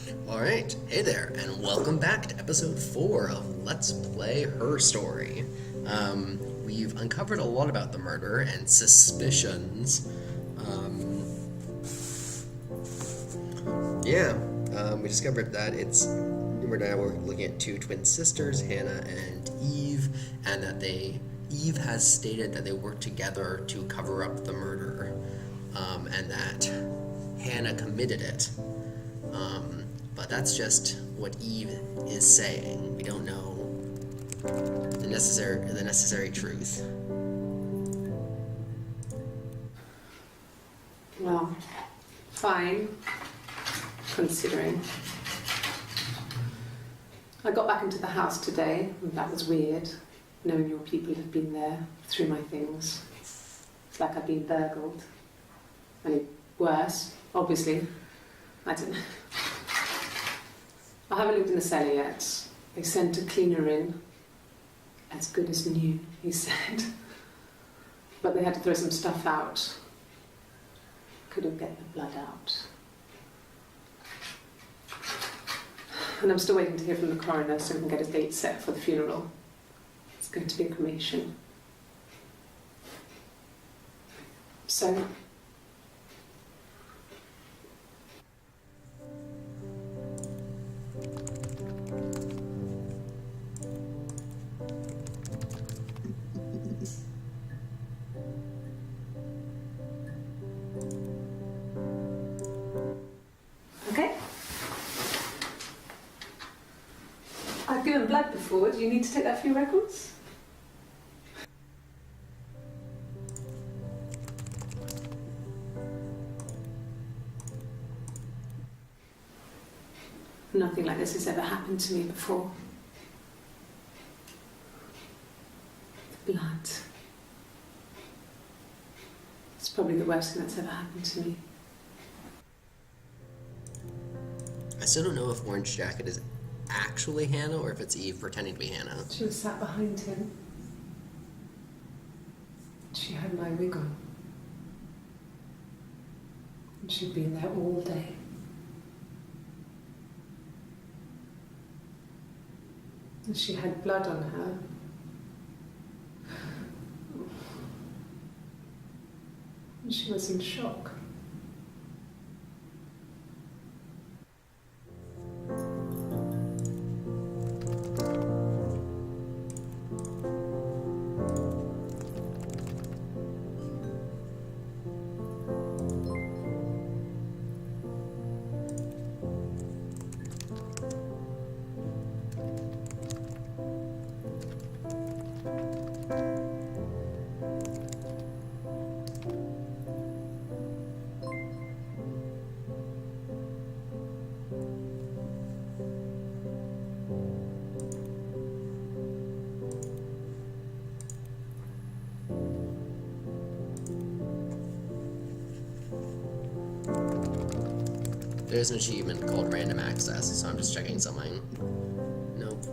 Alright, hey there, and welcome back to episode 4 of Let's Play Her Story. We've uncovered a lot about the murder and suspicions. We discovered that we're now looking at two twin sisters, Hannah and Eve, and that Eve has stated that they worked together to cover up the murder, and that Hannah committed it. But that's just what Eve is saying. We don't know the necessary truth. Well, fine, considering. I got back into the house today, and that was weird, knowing your people had been there through my things. It's like I'd been burgled. I mean, worse, obviously. I don't know. I haven't looked in the cellar yet. They sent a cleaner in. As good as new, he said. But they had to throw some stuff out. Couldn't get the blood out. And I'm still waiting to hear from the coroner so we can get a date set for the funeral. It's going to be a cremation. So... Okay. I've given blood before. Do you need to take that for your records? Nothing like this has ever happened to me before. The blood. It's probably the worst thing that's ever happened to me. I still don't know if Orange Jacket is actually Hannah or if it's Eve pretending to be Hannah. She was sat behind him. She had my wig on. And she'd been there all day. And she had blood on her. And she was in shock. There's an achievement called Random Access, so I'm just checking something. Nope.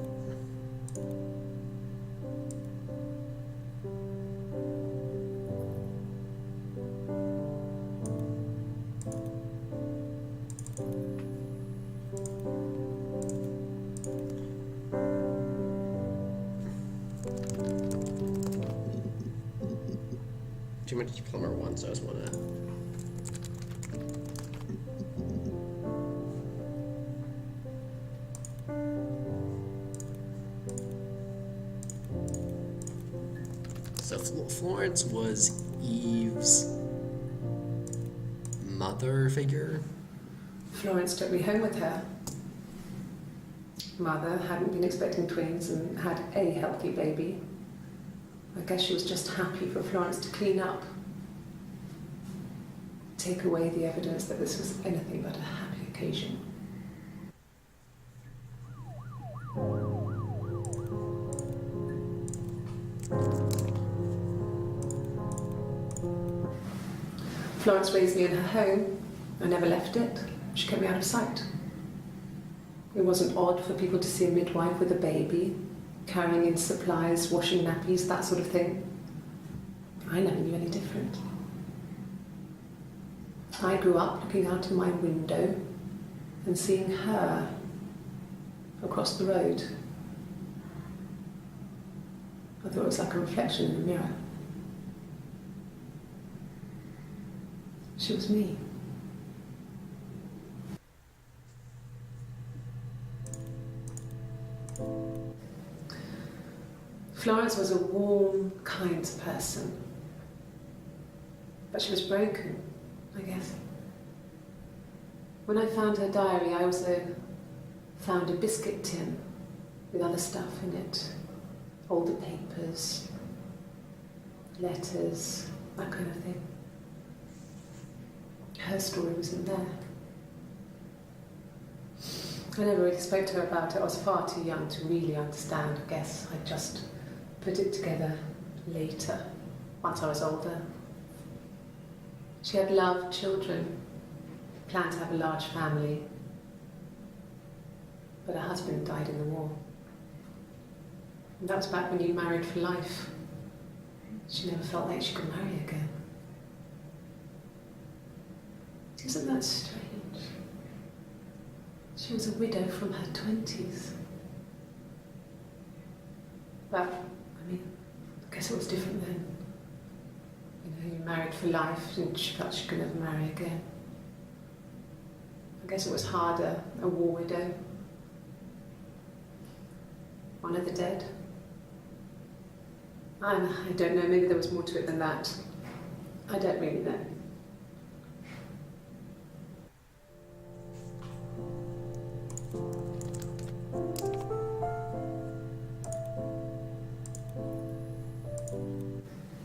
Too much plumber one, so I just want to... So Florence was Eve's mother figure? Florence took me home with her. Mother hadn't been expecting twins and had a healthy baby. I guess she was just happy for Florence to clean up. Take away the evidence that this was anything but a happy occasion. Florence raised me in her home. I never left it. She kept me out of sight. It wasn't odd for people to see a midwife with a baby, carrying in supplies, washing nappies, that sort of thing. I never knew any different. I grew up looking out of my window and seeing her across the road. I thought it was like a reflection in the mirror. She was me. Florence was a warm, kind person, but she was broken, I guess. When I found her diary, I also found a biscuit tin with other stuff in it, older papers, letters, that kind of thing. Her story wasn't there. I never really spoke to her about it. I was far too young to really understand, I guess. I just put it together later, once I was older. She had loved children, planned to have a large family, but her husband died in the war. And that was back when you married for life. She never felt like she could marry again. Isn't that strange? She was a widow from her 20s. But, I mean, I guess it was different then. You know, you married for life and she felt she could never marry again. I guess it was harder, a war widow. One of the dead. I don't know, maybe there was more to it than that. I don't really know.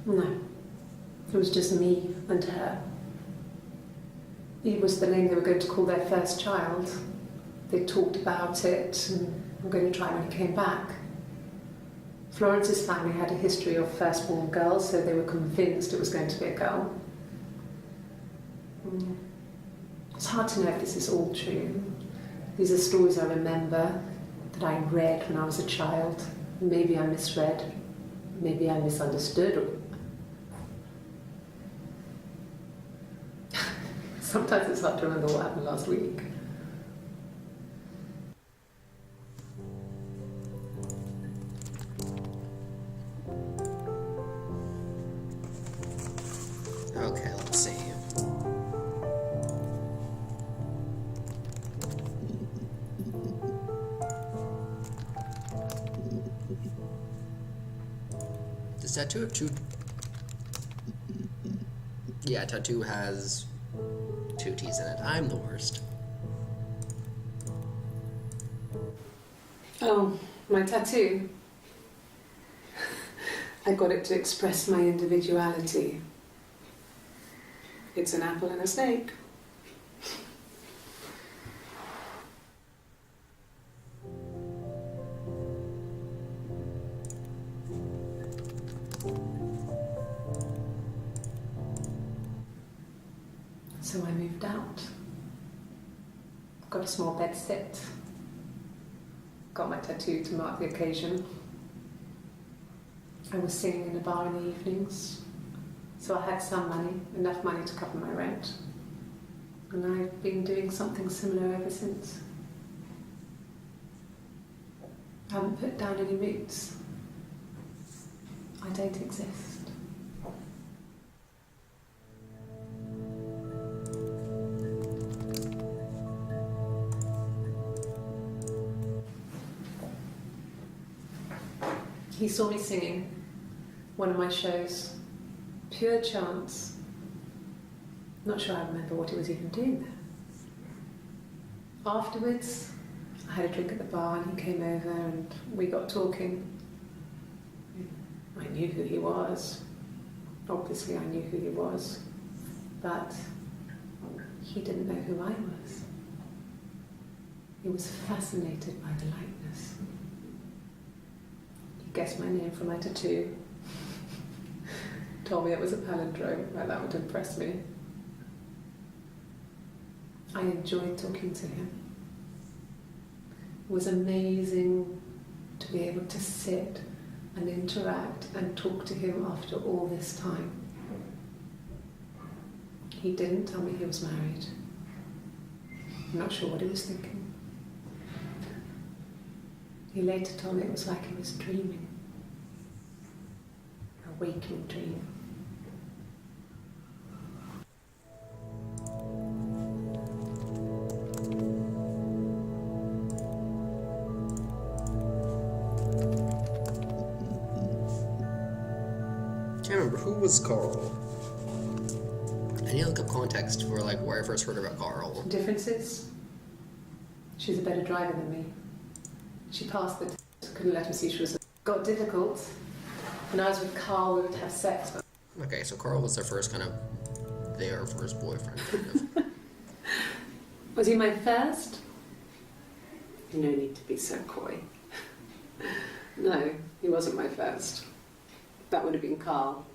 No, it was just me and her. Eve was the name they were going to call their first child. They talked about it and were going to try when he came back. Florence's family had a history of firstborn girls, so they were convinced it was going to be a girl. It's hard to know if this is all true. These are stories I remember, that I read when I was a child. Maybe I misread, maybe I misunderstood. Sometimes it's hard to remember what happened last week. Okay, let's see. Does tattoo have two? Yeah, tattoo has 2 T's in it. I'm the worst. Oh, my tattoo. I got it to express my individuality. It's an apple and a snake. So I moved out. Got a small bed set. Got my tattoo to mark the occasion. I was singing in a bar in the evenings, so I had some money, enough money to cover my rent. And I've been doing something similar ever since. I haven't put down any roots. I don't exist. He saw me singing one of my shows, pure chance. Not sure I remember what he was even doing there. Afterwards, I had a drink at the bar and he came over and we got talking. I knew who he was. Obviously I knew who he was, but he didn't know who I was. He was fascinated by the likeness. He guessed my name from my tattoo. Told me it was a palindrome, like that would impress me. I enjoyed talking to him. It was amazing to be able to sit and interact and talk to him after all this time. He didn't tell me he was married. I'm not sure what he was thinking. He later told me it was like he was dreaming. A waking dream. Can't remember, who was Carl? I need to look up context for like where I first heard about Carl. Differences? She's a better driver than me. She passed the test, couldn't let him see she was. Got difficult. When I was with Carl, we would have sex. But Okay, so Carl was their first boyfriend, kind of. was he my first? No need to be so coy. No, he wasn't my first. That would have been Carl.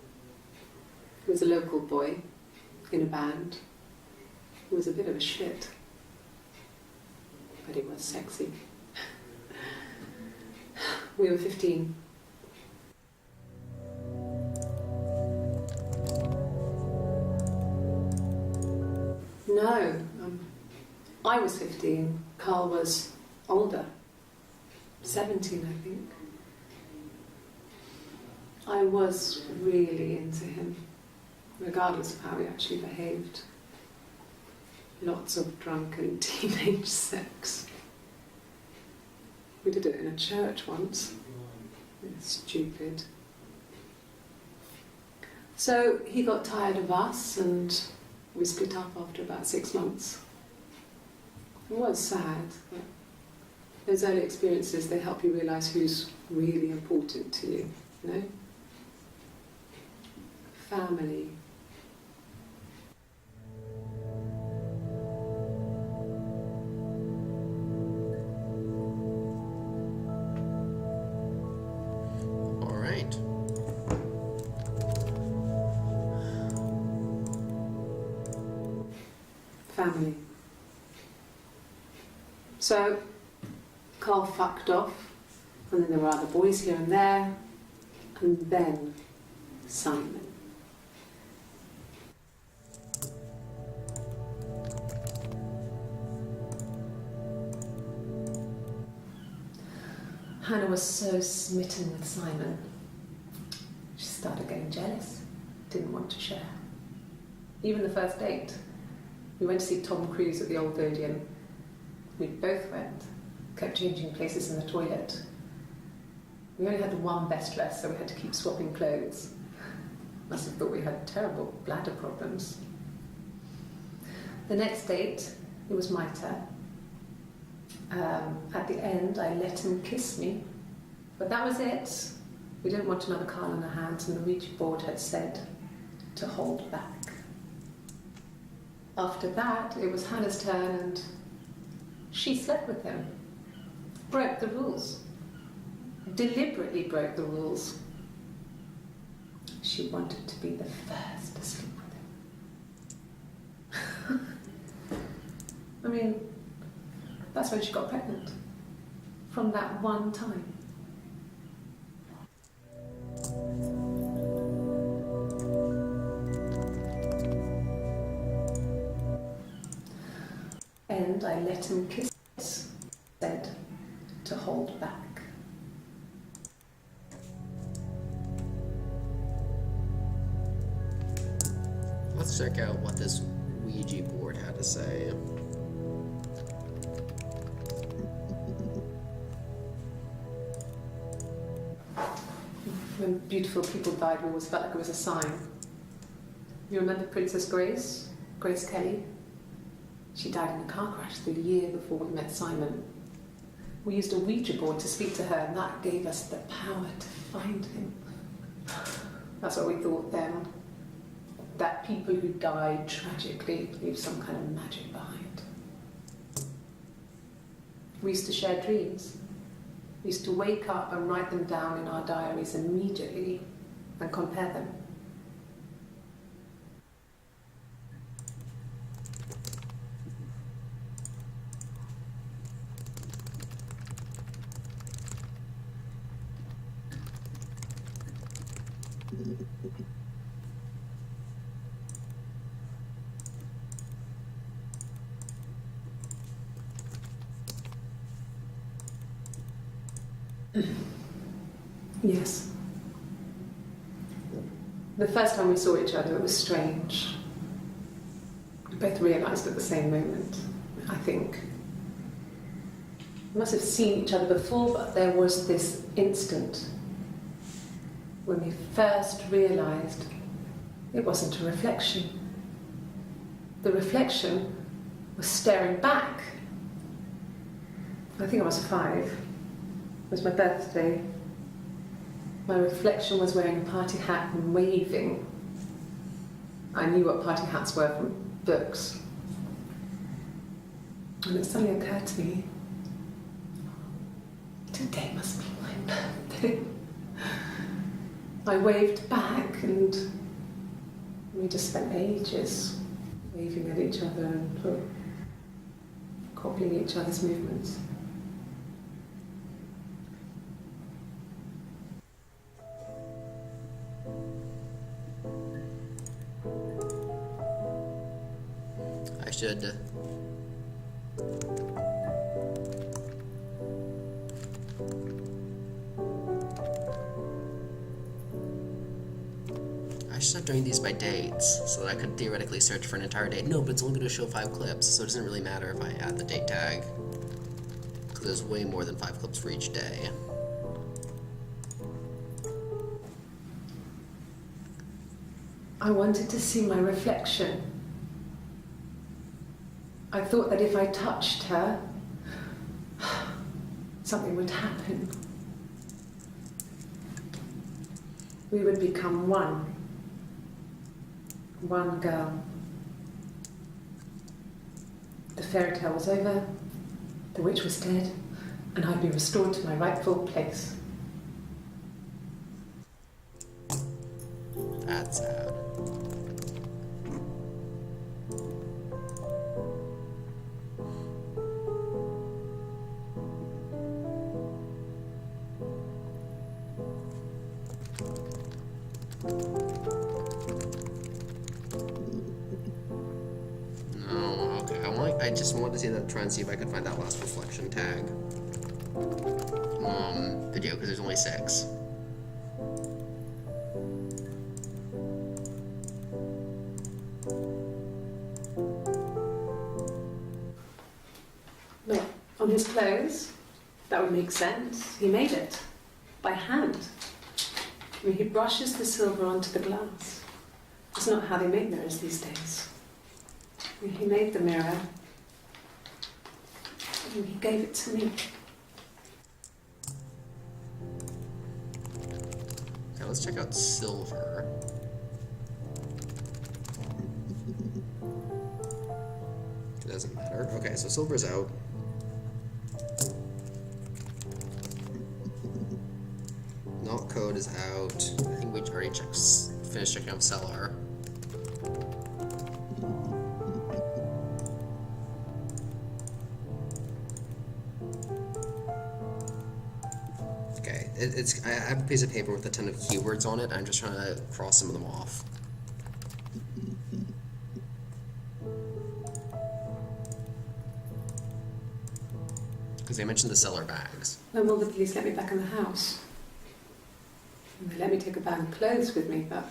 He was a local boy in a band. He was a bit of a shit. But he was sexy. We were 15. No, I was 15. Carl was older. 17, I think. I was really into him, regardless of how he actually behaved. Lots of drunken teenage sex. We did it in a church once. It's stupid. So he got tired of us and we split up after about 6 months. It was sad, but those early experiences, they help you realise who's really important to you, you know? Family. All right. Family. So, Carl fucked off, and then there were other boys here and there, and then Simon. Hannah was so smitten with Simon. She started getting jealous, didn't want to share. Even the first date, we went to see Tom Cruise at the Old Odeon. We both went, kept changing places in the toilet. We only had the one best dress, so we had to keep swapping clothes. Must have thought we had terrible bladder problems. The next date, it was my turn. At the end, I let him kiss me, but that was it. We didn't want another Carl in our hands, and the Ouija board had said to hold back. After that, it was Hannah's turn, and she slept with him. Broke the rules. Deliberately broke the rules. She wanted to be the first to sleep with him. I mean, that's when she got pregnant. From that one time. And I let him kiss, said to hold back. Let's check out what this Ouija board had to say. When beautiful people died, we always felt like it was a sign. You remember Princess Grace? Grace Kelly? She died in a car crash the year before we met Simon. We used a Ouija board to speak to her, and that gave us the power to find him. That's what we thought then. That people who died tragically leave some kind of magic behind. We used to share dreams. We used to wake up and write them down in our diaries immediately and compare them. Yes. The first time we saw each other, it was strange. We both realised at the same moment, I think. We must have seen each other before, but there was this instant when we first realised it wasn't a reflection. The reflection was staring back. I think I was 5. It was my birthday. My reflection was wearing a party hat and waving. I knew what party hats were from books. And it suddenly occurred to me, today must be my birthday. I waved back and we just spent ages waving at each other and copying each other's movements. I should start doing these by dates so that I could theoretically search for an entire day. No, but it's only going to show 5 clips, so it doesn't really matter if I add the date tag, because there's way more than 5 clips for each day. I wanted to see my reflection. I thought that if I touched her, something would happen. We would become one. One girl. The fairy tale was over, the witch was dead, and I'd be restored to my rightful place. That's sad. No, okay. I just wanted to see that, try and see if I could find that last reflection tag. Video, because there's only 6. No, on his clothes, that would make sense. He made it by hand. I mean, he brushes the silver onto the glass. It's not how they make mirrors these days. I mean, he made the mirror and he gave it to me. Okay, let's check out silver. It doesn't matter. Okay, so silver's out. Not code is out. I think we already finished checking out seller. Okay, I have a piece of paper with a ton of keywords on it. I'm just trying to cross some of them off. Because they mentioned the cellar bags. When will the police let me back in the house? And they let me take a bag of clothes with me, but...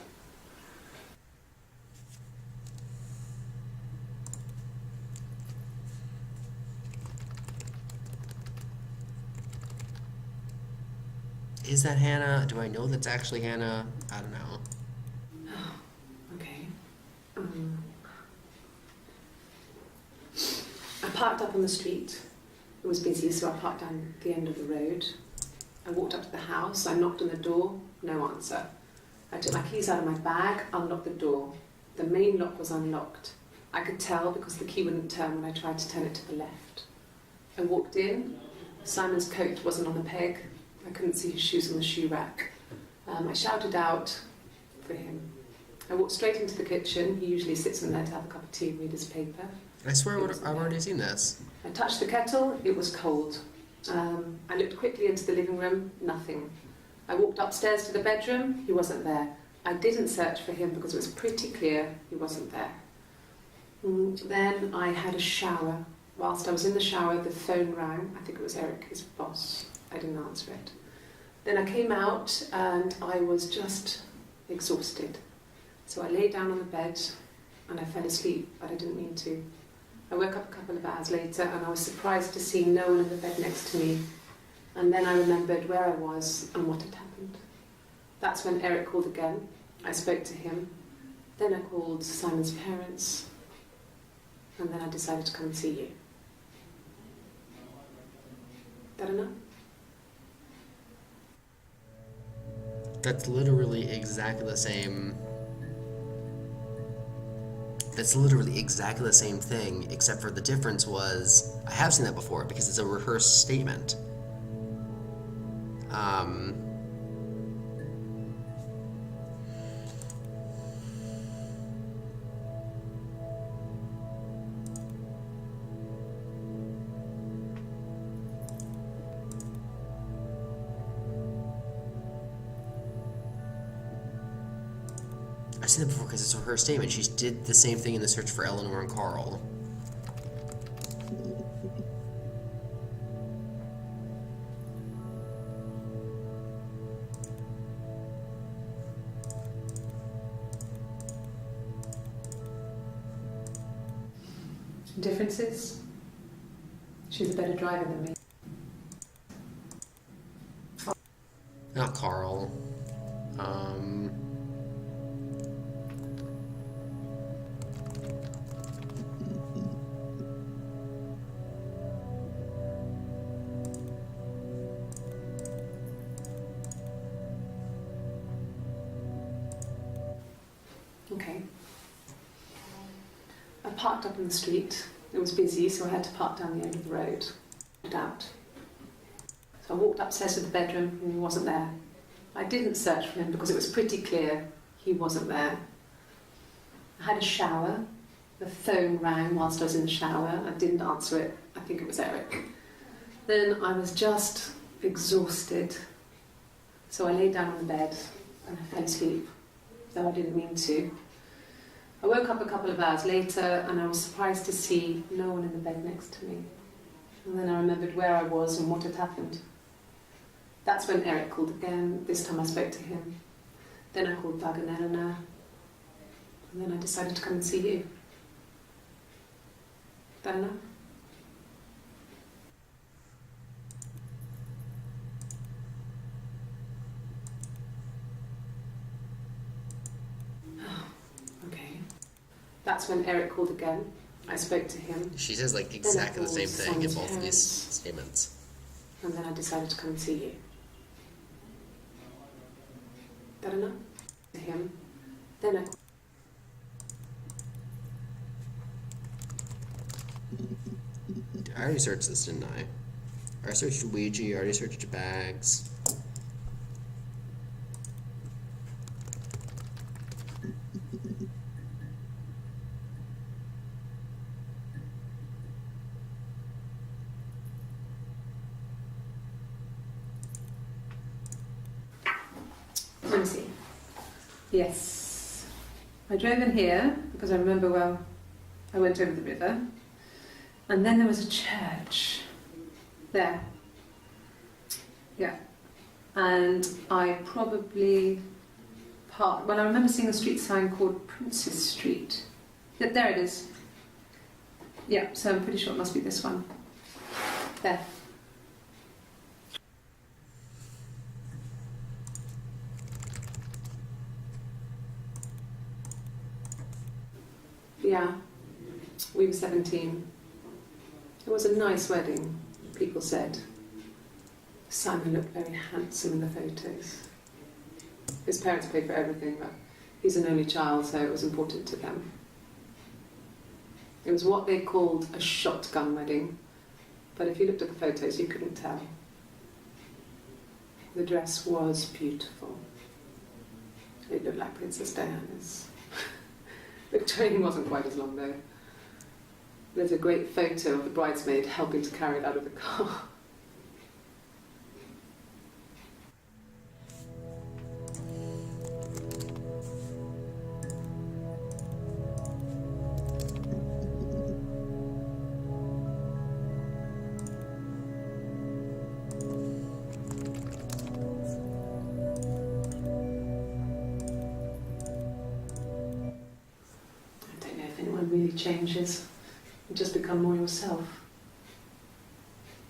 Is that Hannah? Do I know that's actually Hannah? I don't know. Okay. I parked up on the street. It was busy, so I parked down the end of the road. I walked up to the house, I knocked on the door, no answer. I took my keys out of my bag, unlocked the door. The main lock was unlocked. I could tell because the key wouldn't turn when I tried to turn it to the left. I walked in, Simon's coat wasn't on the peg. I couldn't see his shoes on the shoe rack. I shouted out for him. I walked straight into the kitchen. He usually sits in there to have a cup of tea and read his paper. I swear I've already seen this. I touched the kettle, it was cold. I looked quickly into the living room, nothing. I walked upstairs to the bedroom, he wasn't there. I didn't search for him because it was pretty clear he wasn't there. Then I had a shower. Whilst I was in the shower, the phone rang. I think it was Eric, his boss. I didn't answer it. Then I came out and I was just exhausted. So I lay down on the bed and I fell asleep, but I didn't mean to. I woke up a couple of hours later and I was surprised to see no one in the bed next to me. And then I remembered where I was and what had happened. That's when Eric called again. I spoke to him. Then I called Simon's parents. And then I decided to come and see you. That enough? That's literally exactly the same. That's literally exactly the same thing, except for the difference was I have seen that before because it's a rehearsed statement. I've seen that before because it's her statement. She did the same thing in the search for Eleanor and Carl. Differences? She's a better driver than me. Not Carl. Okay. I parked up in the street. It was busy, so I had to park down the end of the road. Out. So I walked upstairs to the bedroom and he wasn't there. I didn't search for him because it was pretty clear he wasn't there. I had a shower. The phone rang whilst I was in the shower. I didn't answer it. I think it was Eric. Then I was just exhausted. So I lay down on the bed and I fell asleep, though I didn't mean to. I woke up a couple of hours later and I was surprised to see no one in the bed next to me. And then I remembered where I was and what had happened. That's when Eric called again. This time I spoke to him. Then I called Doug and Eleanor. And then I decided to come and see you. That enough? Okay. That's when Eric called again. I spoke to him. She says like exactly the same thing in both of these parents. statements. And then I decided to come and see you. That enough? To him. Then I already searched this, didn't I? I searched Ouija, I already searched bags. Let me see. Yes. I drove in here because I remember, well, I went over the river. And then there was a church there. Yeah. And I probably parked, well, I remember seeing a street sign called Princess Street. Yeah, there it is. Yeah, so I'm pretty sure it must be this one. There. Yeah, we were 17. It was a nice wedding, people said. Simon looked very handsome in the photos. His parents paid for everything, but he's an only child, so it was important to them. It was what they called a shotgun wedding, but if you looked at the photos, you couldn't tell. The dress was beautiful. It looked like Princess Diana's. The train wasn't quite as long, though. There's a great photo of the bridesmaid helping to carry it out of the car. changes. You just become more yourself.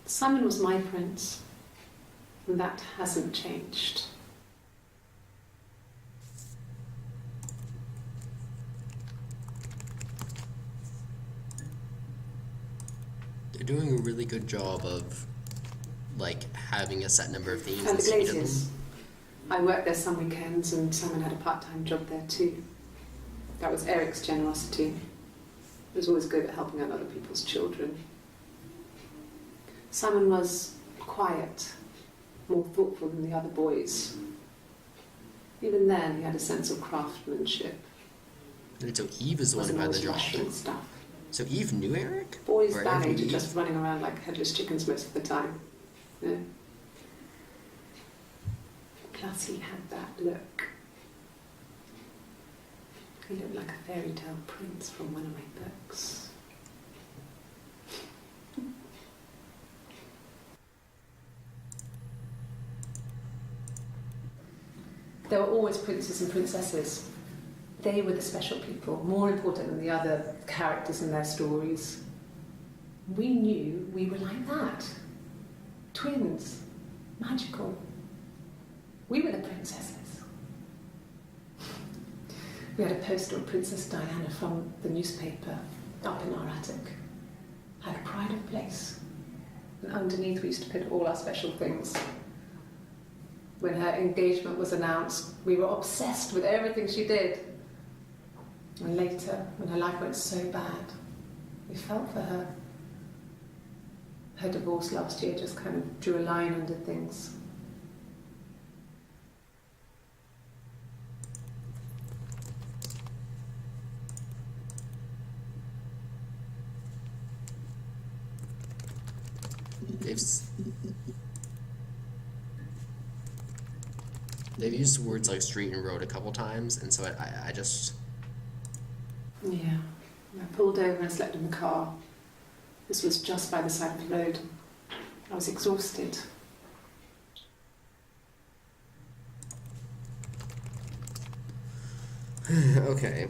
Simon was my prince, and that hasn't changed. They're doing a really good job of, like, having a set number of themes And and the sticking to them. Glaziers. I worked there some weekends, and Simon had a part-time job there too. That was Eric's generosity. He was always good at helping out other people's children. Simon was quiet, more thoughtful than the other boys. Even then, he had a sense of craftsmanship. And so Eve is the one who Wasn't had the always job. rushing stuff. So Eve knew Eric? Boys Or that Eric age knew are just Eve? running around like headless chickens most of the time. Yeah. Plus, he had that look. He looked like a fairy tale prince from one of my books. There were always princes and princesses. They were the special people, more important than the other characters in their stories. We knew we were like that. Twins. Magical. We were the princesses. We had a poster of Princess Diana from the newspaper up in our attic. Had a pride of place. And underneath we used to put all our special things. When her engagement was announced, we were obsessed with everything she did. And later, when her life went so bad, we felt for her. Her divorce last year just kind of drew a line under things. They've used words like street and road a couple times, and so I just... Yeah. I pulled over and slept in the car. This was just by the side of the road. I was exhausted. Okay.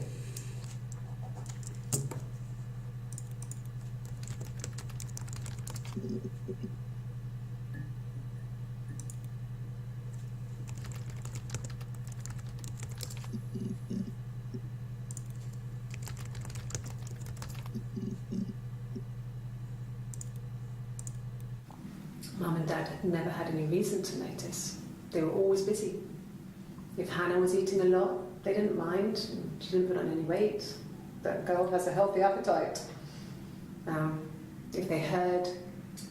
Mum and Dad had never had any reason to notice. They were always busy. If Hannah was eating a lot, they didn't mind. She didn't put on any weight. That girl has a healthy appetite. If they heard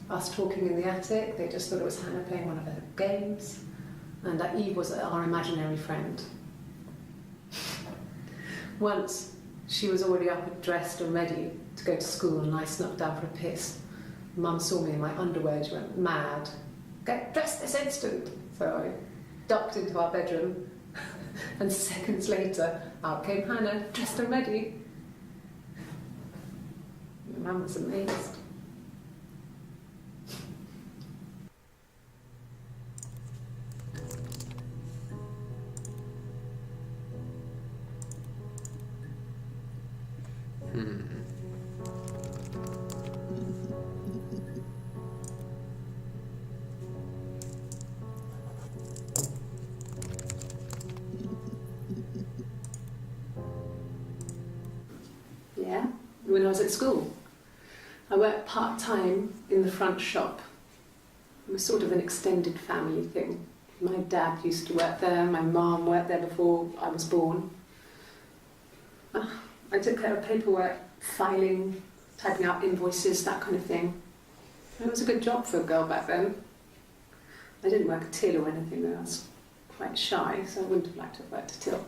us talking in the attic, they just thought it was Hannah playing one of her games, and that Eve was our imaginary friend. Once, she was already up and dressed and ready to go to school, and I snuck down for a piss. Mum saw me in my underwear, she went mad. Get dressed this instant! So I ducked into our bedroom, and seconds later, out came Hannah, dressed and ready. Mum was amazed. Yeah, when I was at school. I worked part-time in the front shop. It was sort of an extended family thing. My dad used to work there, my mum worked there before I was born. I took care of paperwork, filing, typing out invoices, that kind of thing. It was a good job for a girl back then. I didn't work a till or anything though. I was quite shy, so I wouldn't have liked to have worked a till.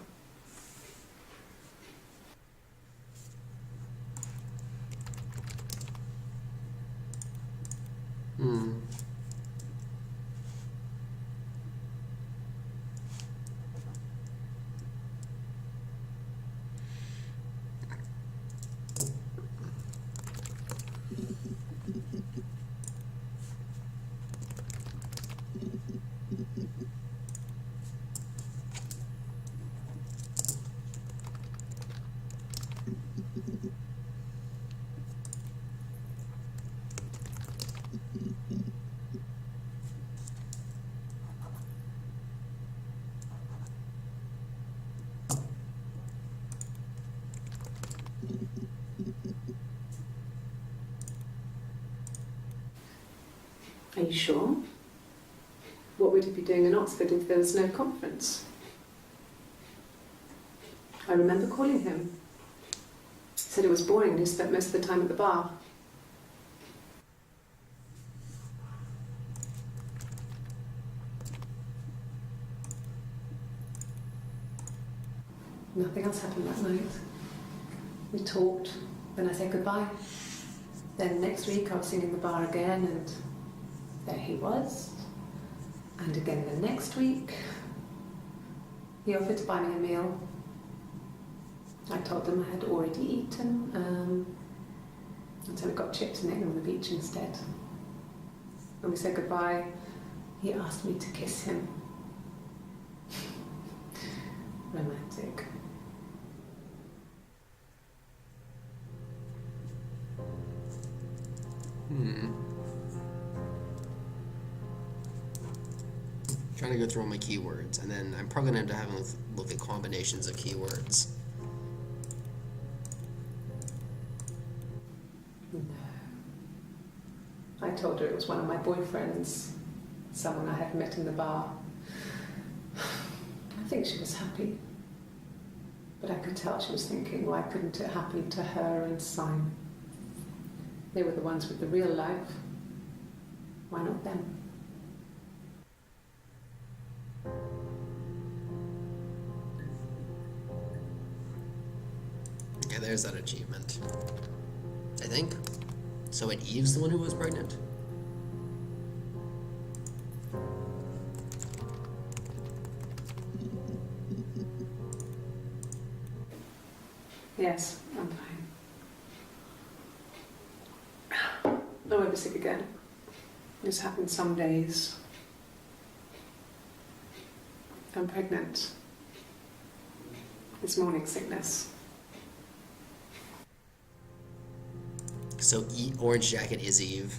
Are you sure? What would he be doing in Oxford if there was no conference? I remember calling him. He said it was boring and he spent most of the time at the bar. Nothing else happened that night. We talked, then I said goodbye. Then next week I was sitting in the bar again and there he was. And again the next week, he offered to buy me a meal. I told him I had already eaten, and so we got chips and egg on the beach instead. When we said goodbye, he asked me to kiss him. Romantic. Trying to go through all my keywords, and then I'm probably going to have to look at combinations of keywords. No. I told her it was one of my boyfriends, someone I had met in the bar. I think she was happy. But I could tell she was thinking, why couldn't it happen to her and Simon? They were the ones with the real life. Why not them? Okay, there's that achievement. I think. So wait, Eve's the one who was pregnant? Yes, I'm fine. I won't be sick again. This happens some days. I'm pregnant. It's morning sickness. So Orange Jacket is Eve.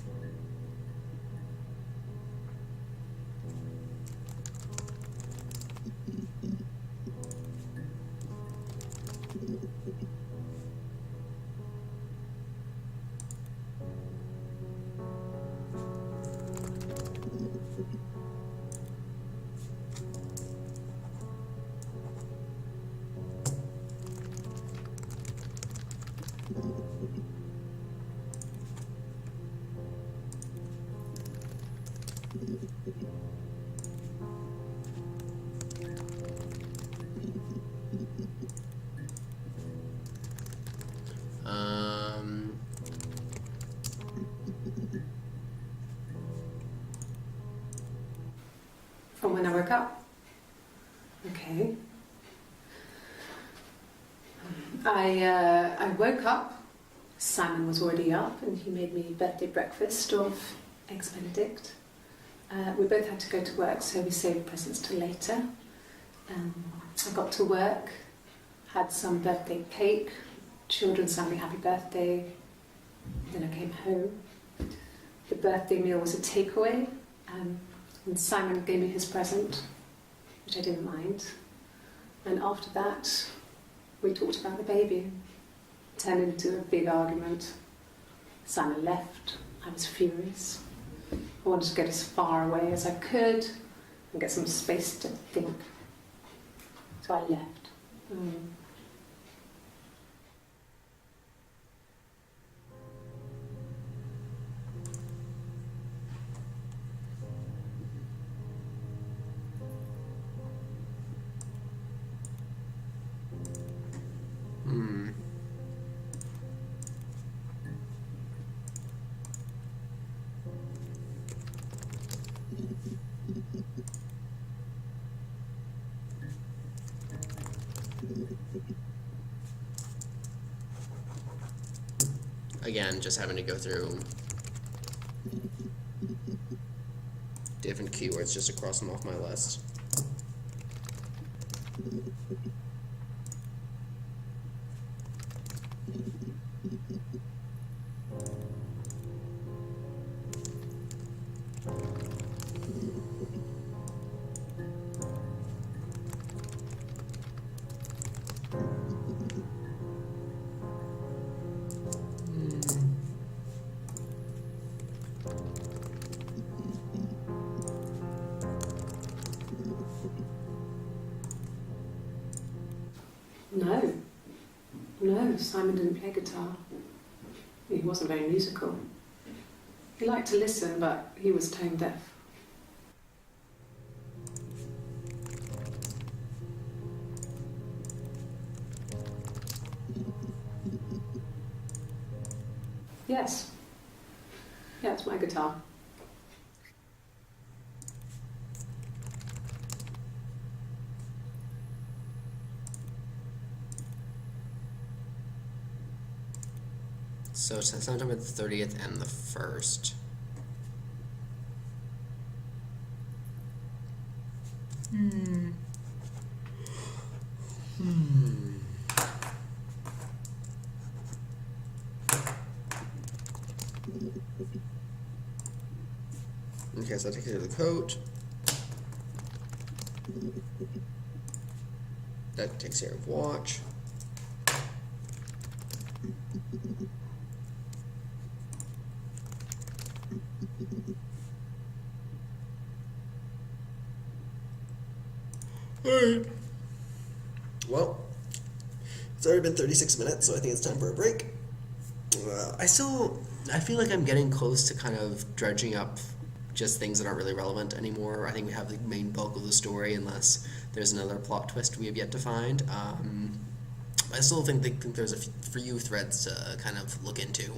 From when I woke up. Okay. I woke up. Simon was already up, and he made me birthday breakfast of eggs Benedict. We both had to go to work, so we saved presents till later. I got to work, had some birthday cake. Children sang me happy birthday. Then I came home. The birthday meal was a takeaway. And Simon gave me his present, which I didn't mind. And after that, we talked about the baby. It turned into a big argument. Simon left. I was furious. I wanted to get as far away as I could and get some space to think. So I left. Again, just having to go through different keywords just to cross them off my list. No. No, Simon didn't play guitar. He wasn't very musical. He liked to listen, but he was tone deaf. Yes. Yeah, it's my guitar. So sometime at the 30th and the 1st. Okay, so I take care of the coat. That takes care of watch. Alright. Well, it's already been 36 minutes, so I think it's time for a break. I feel like I'm getting close to kind of dredging up just things that aren't really relevant anymore. I think we have the main bulk of the story, unless there's another plot twist we have yet to find. I still think there's a few threads to kind of look into.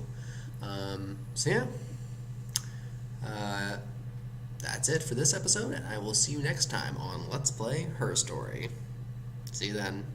So yeah, that's it for this episode, and I will see you next time on Let's Play Her Story. See you then.